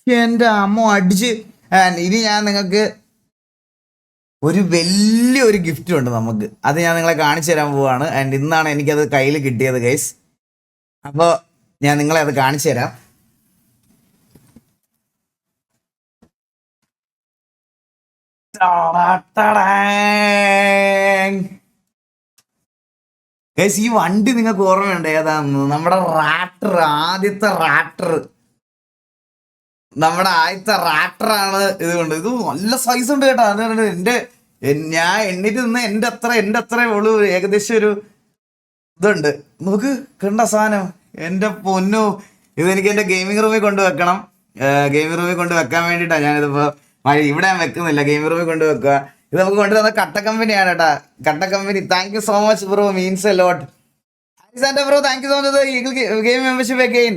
എൻ്റെ അമ്മ അടിച്ച്. ഇനി ഞാൻ നിങ്ങൾക്ക് ഒരു വലിയൊരു ഗിഫ്റ്റ് ഉണ്ട് നമുക്ക്. അത് ഞാൻ നിങ്ങളെ കാണിച്ചു തരാൻ പോവാണ്. ആൻഡ് ഇന്നാണ് എനിക്കത് കയ്യിൽ കിട്ടിയത് ഗൈസ്. അപ്പോൾ ഞാൻ നിങ്ങളെ അത് കാണിച്ചു തരാം. ഗൈസ്, ഈ വണ്ടി നിങ്ങൾക്ക് ഓർമ്മയുണ്ട് ഏതാണെന്ന്? നമ്മുടെ റാപ്റ്റർ, ആദ്യത്തെ റാപ്റ്റർ, നമ്മുടെ ആദ്യത്തെ റാപ്റ്ററാണ്. ഇതുകൊണ്ട് ഇത് നല്ല സൈസ് ഉണ്ട് കേട്ടോ. അതുകൊണ്ട് ഞാൻ എണ്ണിട്ട് നിന്ന് എൻ്റെ അത്ര ഉള്ളു. ഏകദേശം ഒരു ഇതുണ്ട്. നോക്ക്, കണ്ട സാധനം. എൻ്റെ പൊന്നു, ഇതെനിക്ക് എൻ്റെ ഗെയിമിംഗ് റൂമിൽ കൊണ്ട് വെക്കണം. ഗെയിമിംഗ് റൂമിൽ കൊണ്ട് വെക്കാൻ വേണ്ടിയിട്ടാണ് ഞാനിതിപ്പോൾ ഇവിടെ ഞാൻ വെക്കുന്നില്ല, ഗെയിമിംഗ് റൂമിൽ കൊണ്ട് വെക്കുക. ഇത് നമുക്ക് കൊണ്ടുവന്ന കട്ട കമ്പനിയാണ് കേട്ടാ. കട്ട company, thank you so much bro, means a lot. Bro thank you so much game membership again.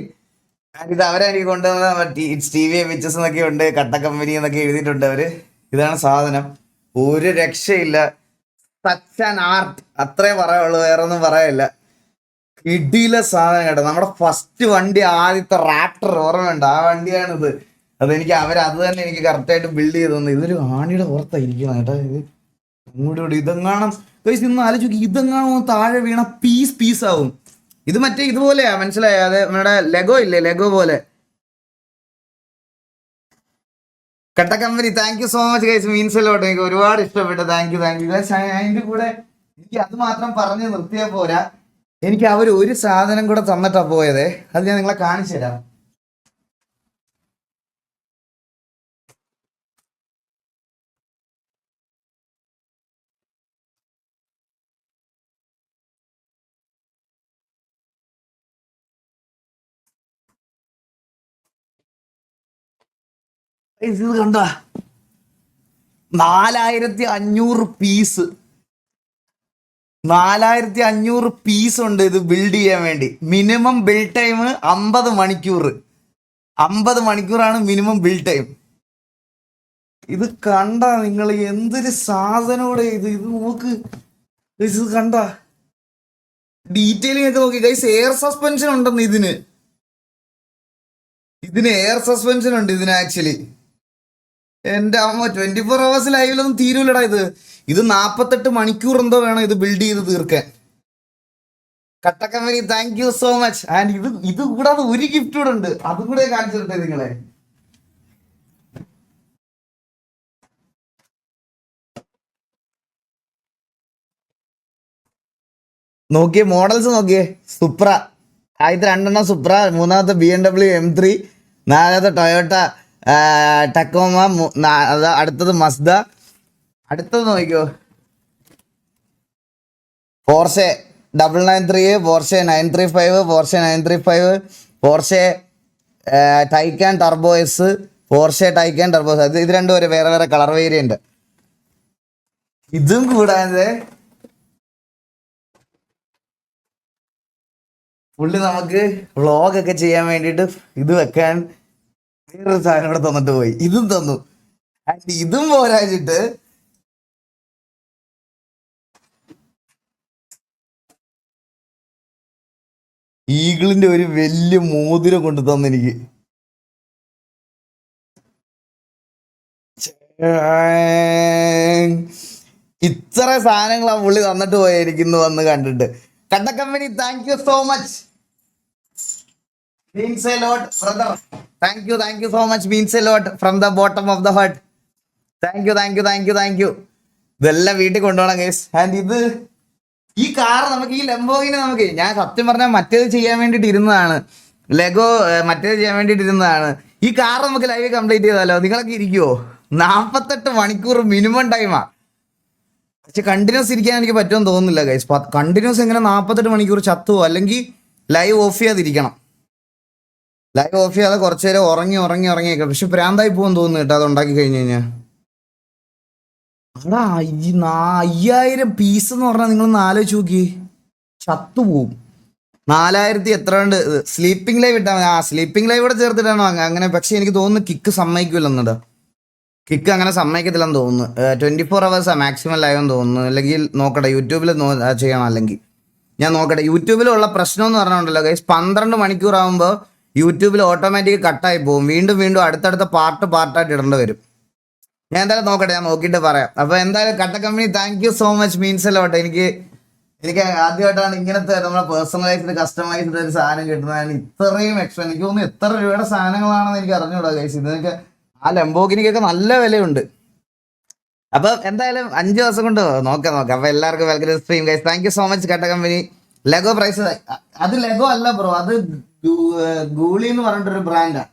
ഇത് അവരെനിക്ക് കൊണ്ടുവന്ന ഇറ്റ്സ് ടി വി പിക്ചേഴ്സ് എന്നൊക്കെ ഉണ്ട്, കട്ട കമ്പനി എന്നൊക്കെ എഴുതിയിട്ടുണ്ട് അവര്. ഇതാണ് സാധനം, ഒരു രക്ഷയില്ല. സച്ച് ആൻ ആർട്ട്, അത്രേ പറയുള്ളൂ, വേറെ ഒന്നും പറയില്ല. കിടില സാധനം കേട്ടോ. നമ്മുടെ ഫസ്റ്റ് വണ്ടി, ആദ്യത്തെ റാപ്റ്റർ ഓർമ്മയുണ്ട്? ആ വണ്ടിയാണിത്. അതെനിക്ക് അത് തന്നെ എനിക്ക് കറക്റ്റായിട്ട് ബിൽഡ് ചെയ്ത് തന്നു. ഇതൊരു ആണിയുടെ പുറത്തായിരിക്കണം കേട്ടോ. ഇത് അങ്ങോട്ട് ഇതെങ്ങാണം ഇന്ന് ആലോചിക്കും, ഇതെങ്ങാണോ താഴെ വീണ പീസാവും. ഇത് മറ്റേ ഇതുപോലെയാ, മനസ്സിലായോ? അത് നമ്മുടെ ലെഗോ ഇല്ലേ, ലെഗോ പോലെ. കട്ട company, thank you so much guys, means lot. എനിക്ക് ഒരുപാട് ഇഷ്ടപ്പെട്ടു. Thank you guys. അതിന്റെ കൂടെ എനിക്ക് അത് മാത്രം പറഞ്ഞ് നിർത്തിയാൽ പോരാ, എനിക്ക് അവർ ഒരു സാധനം കൂടെ തന്നിട്ടാ പോയതേ. അത് ഞാൻ നിങ്ങളെ കാണിച്ചു തരാം. ഇത് കണ്ട, 4500 പീസ്. 4500 പീസ് ഉണ്ട് ഇത് ബിൽഡ് ചെയ്യാൻ വേണ്ടി. മിനിമം ബിൽഡ് ടൈം 50 മണിക്കൂർ. 50 മണിക്കൂറാണ് മിനിമം ബിൽഡ് ടൈം. ഇത് കണ്ട നിങ്ങൾ, എന്തൊരു സാധനോടെ ഇത് നോക്ക്. ഇത് കണ്ട ഡീറ്റെയിലിംഗ് ഒക്കെ നോക്കി ഗൈസ്. എയർ സസ്പെൻഷൻ ഉണ്ടെന്ന് ഇതിന് എയർ സസ്പെൻഷൻ ഉണ്ട് ഇതിന് ആക്ച്വലി. എൻ്റെ അമ്മ, 24 hours ലൈവിലൊന്നും തീരൂലടാ ഇത്. 48 മണിക്കൂർ എന്തോ വേണം ഇത് ബിൽഡ് ചെയ്ത് തീർക്കാൻ. കട്ടക്കമ്പനി, thank you so much. And ഇത് കൂടാതെ ഒരു ഗിഫ്റ്റ് കൂടെ ഉണ്ട്, അതും കൂടെ കാണിച്ചിട്ടെ നിങ്ങളെ. നോക്കിയേ, മോഡൽസ് നോക്കിയേ. സുപ്ര, ആദ്യത്തെ 2 സുപ്ര, മൂന്നാമത്തെ BMW M3, നാലാമത്തെ ടൊയോട്ട ടക്കോമ, അടുത്തത് മസ്ദ, അടുത്തത് നോക്കിക്കോ Porsche 993, Porsche 935, Porsche 935, Porsche Taycan turbo S, Porsche Taycan turbo S. ഇത് രണ്ടും ഒരു വേറെ കളർ വേരിയന്റ്. ഇതും കൂടാതെ പുള്ളി നമുക്ക് വ്ളോഗൊക്കെ ചെയ്യാൻ വേണ്ടിയിട്ട് ഇത് വെക്കാൻ വേറൊരു സാധനം കൂടെ തന്നിട്ട് പോയി. ഇതും തന്നു. ഇതും പോരാച്ചിട്ട് ഈഗിളിന്റെ ഒരു വലിയ മോതിരം കൊണ്ട് തന്നെനിക്ക്. ഇത്ര സാധനങ്ങളാ പുള്ളി തന്നിട്ട് പോയിരിക്കുന്നു വന്ന് കണ്ടിട്ട്. കട്ട company, thank you so much. Means a lot, brother. Thank you so much. Means a lot from the bottom of the heart. Thank you. ഇതെല്ലാം വീട്ടിൽ കൊണ്ടുപോകണം ഗൈസ്. ആൻഡ് ഈ കാർ നമുക്ക്, ഈ ലംബോർഗിനി നമുക്ക്, ഞാൻ സത്യം പറഞ്ഞാൽ മറ്റേത് ചെയ്യാൻ വേണ്ടിയിട്ട് ഇരുന്നതാണ്, ലെഗോ മറ്റേത് ചെയ്യാൻ വേണ്ടിയിട്ട് ഇരുന്നതാണ്. ഈ കാർ നമുക്ക് ലൈവ് കംപ്ലീറ്റ് ചെയ്താലോ? നിങ്ങളൊക്കെ ഇരിക്കുവോ? 48 മണിക്കൂർ മിനിമം ടൈമാ. പക്ഷെ കണ്ടിന്യൂസ് ഇരിക്കാൻ എനിക്ക് പറ്റുമെന്ന് തോന്നുന്നില്ല ഗൈസ്. കണ്ടിന്യൂസ് എങ്ങനെ 48 മണിക്കൂർ ചത്തുവോ? അല്ലെങ്കിൽ ലൈവ് ഓഫ് ചെയ്യാതിരിക്കണം. ലൈവ് ഓഫ് ചെയ്യാതെ കുറച്ചു നേരം ഉറങ്ങിയൊക്കെ. പക്ഷെ പ്രാന്തായി പോകുമെന്ന് തോന്നുന്നു കേട്ടോ അത് ഉണ്ടാക്കി കഴിഞ്ഞു കഴിഞ്ഞാൽ. അടാ, 5000 പീസ് എന്ന് പറഞ്ഞാൽ നിങ്ങളൊന്ന് ആലോചിച്ച് നോക്കി, ചത്തുപോവും. 4000 എത്ര ഉണ്ട്? സ്ലീപ്പിംഗ് ലൈവ് ഇട്ടാൽ മതി. സ്ലീപ്പിംഗ് ലൈവ് കൂടെ ചേർത്തിട്ടാണോ അങ്ങനെ? പക്ഷെ എനിക്ക് തോന്നുന്നു കിക്ക് സമ്മതിക്കില്ലെന്നുണ്ട്. കിക്ക് അങ്ങനെ സമ്മതിക്കത്തില്ലെന്ന് തോന്നുന്നു. 24 hours മാക്സിമം ലൈവ് എന്ന് തോന്നുന്നു. അല്ലെങ്കിൽ നോക്കട്ടെ, യൂട്യൂബിൽ ചെയ്യണം. അല്ലെങ്കിൽ ഞാൻ നോക്കട്ടെ. യൂട്യൂബിലുള്ള പ്രശ്നം എന്ന് പറഞ്ഞിട്ടുണ്ടല്ലോ ഗൈസ്, 12 മണിക്കൂർ ആകുമ്പോൾ യൂട്യൂബിൽ ഓട്ടോമാറ്റിക് കട്ടായി പോകും. വീണ്ടും വീണ്ടും അടുത്തടുത്ത പാർട്ടായിട്ട് ഇടേണ്ടി വരും. ഞാൻ എന്തായാലും നോക്കട്ടെ, ഞാൻ നോക്കിയിട്ട് പറയാം. അപ്പോൾ എന്തായാലും കട്ട company thank you so much, means അല്ലോട്ടെ. എനിക്ക് ആദ്യമായിട്ടാണ് ഇങ്ങനത്തെ നമ്മുടെ പേഴ്സണലൈസ്ഡ് കസ്റ്റമൈസ്ഡ് ഒരു സാധനം കിട്ടുന്നതാണ്. ഇത്രയും എക്സ്ട്രാ എനിക്ക് തോന്നുന്നു എത്ര രൂപയുടെ സാധനങ്ങളാണെന്ന് എനിക്ക് അറിഞ്ഞുകൂടാ ഗൈസ്. ഇതിനൊക്കെ ആ ലംബോഗിനിക്കൊക്കെ നല്ല വിലയുണ്ട്. അപ്പം എന്തായാലും 5 ദിവസം കൊണ്ട് നോക്കാം. അപ്പൊ എല്ലാവർക്കും welcome stream guys. Thank you so much കട്ട കമ്പനി. ലെഗോ പ്രൈസ് അത് ലെഗോ അല്ല ബ്രോ, അത് ഗൂളി എന്ന് പറഞ്ഞിട്ടൊരു ബ്രാൻഡാണ്.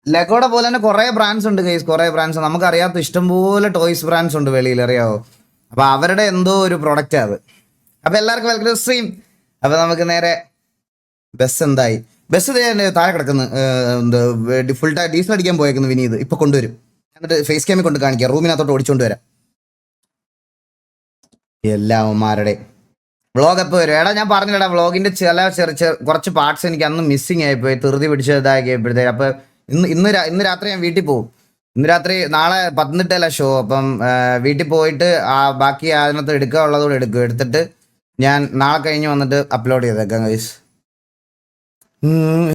ലെഗോടെ പോലെ തന്നെ കുറേ ബ്രാൻഡ്സ് ഉണ്ട് ഗൈസ്, കുറേ ബ്രാൻഡ്സ് നമുക്കറിയാത്ത ഇഷ്ടംപോലെ ടോയ്സ് ബ്രാൻഡ്സ് ഉണ്ട് വെളിയിൽ, അറിയാവോ? അപ്പോൾ അവരുടെ എന്തോ ഒരു പ്രൊഡക്റ്റ് അത്. അപ്പോൾ എല്ലാവർക്കും വെൽക്കം സ്ട്രീം. അപ്പോൾ നമുക്ക് നേരെ ബസ് താഴെ കിടക്കുന്നു. ഫുൾ ടൈം ഡീസൽ അടിക്കാൻ പോയേക്കുന്നു വിനീത്. ഇപ്പോൾ കൊണ്ടുവരും, എന്നിട്ട് ഫേസ് ക്യാമിൽ കൊണ്ട് കാണിക്കാം, റൂമിനകത്തോട്ട് ഓടിച്ചുകൊണ്ട് വരാം. എല്ലാവന്മാരുടെ വ്ളോഗ് എപ്പോൾ വരും? എടാ ഞാൻ പറഞ്ഞില്ലടാ, വ്ളോഗിൻ്റെ കുറച്ച് പാർട്സ് എനിക്ക് അന്ന് മിസ്സിങ് ആയിപ്പോയി, ധൃതി പിടിച്ചതാക്കിയപ്പോഴത്തേക്ക്. അപ്പോൾ ഇന്ന് രാത്രി ഞാൻ വീട്ടിൽ പോകും. ഇന്ന് രാത്രി, നാളെ 12 ഷോ. അപ്പം വീട്ടിൽ പോയിട്ട് ബാക്കി അതിനകത്ത് എടുക്കാനുള്ളതോടെ എടുത്തിട്ട് ഞാൻ നാളെ കഴിഞ്ഞ് വന്നിട്ട് അപ്ലോഡ് ചെയ്തേക്കാം ഗൈസ്.